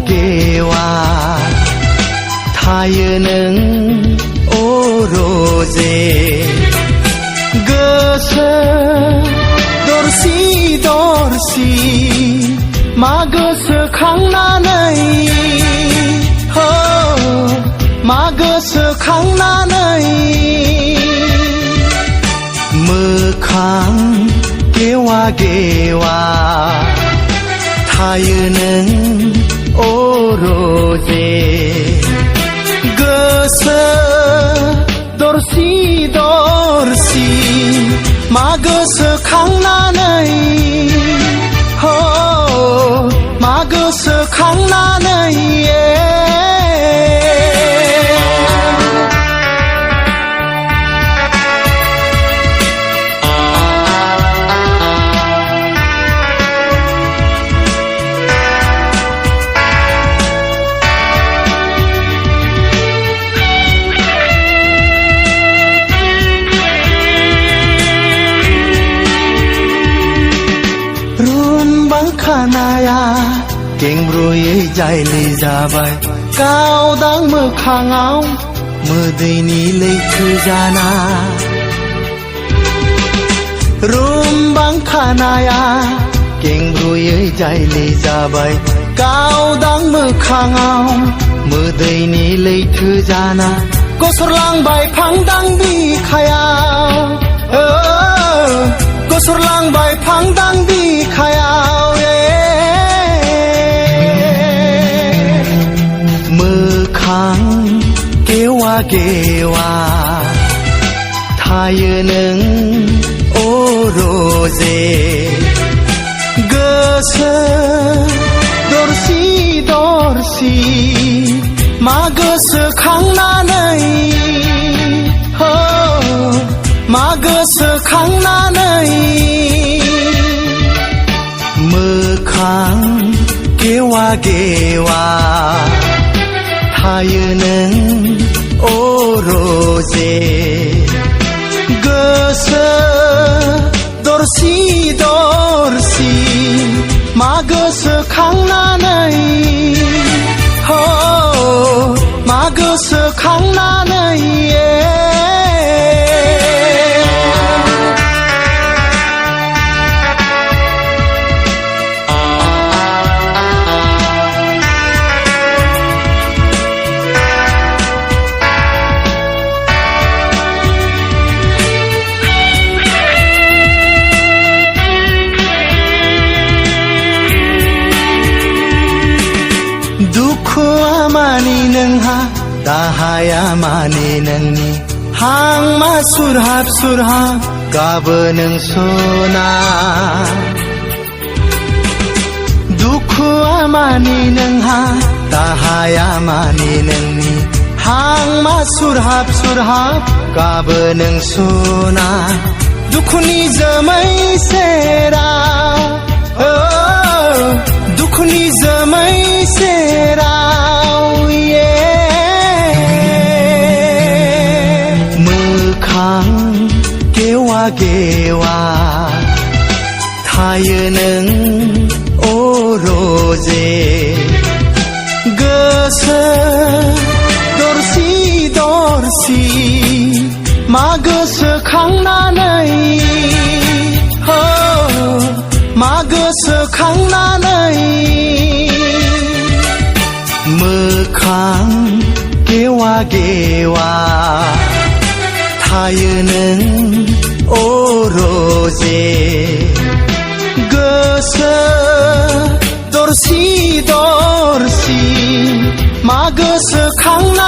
개와 타이는 오로제 거서 dorsi dorsi 마거서 강나나이 마거서 강나나이 mkhang 개와 타이는 오로제 거서 dorsi dorsi 마거서 강나나이 마거서 강나나이 Khanaya keng broi jai le jabai kao dang mơ khangao mơ dei ni le khu jana rum bang khanaya keng broi jai le jabai kao dang mơ khangao mơ dei ni le khu jana kosor lang bai phang dang bi khaya kosor lang bai phang dang bi khaya mkhang 개와 타이는 오로제 거서 dorsi dorsi 마거서 강나나이 마거서 강나나이 mkhang 개와 타이는 오로제 거서 dorsi dorsi 마거서 강나나이 마거서 강나나이 दुखुआमानि नोंहा दाहायामानि नोंनि हांमा सुरहाब सुरहाब गाबो नों सना दुखुआमानि नोंहा दाहायामानि नोंनि हांमा सुरहाब सुरहाब गाबो नों सना दुखुनि जोमै सेरा दुखुनि जोमै सेराव mkhang 개와 타이는 오로제 거서 dorsi dorsi 마거서 강나나이 마거서 강나나이 mkhang 개와 타이는 오로제 거서 dorsi dorsi 마거서 강나나이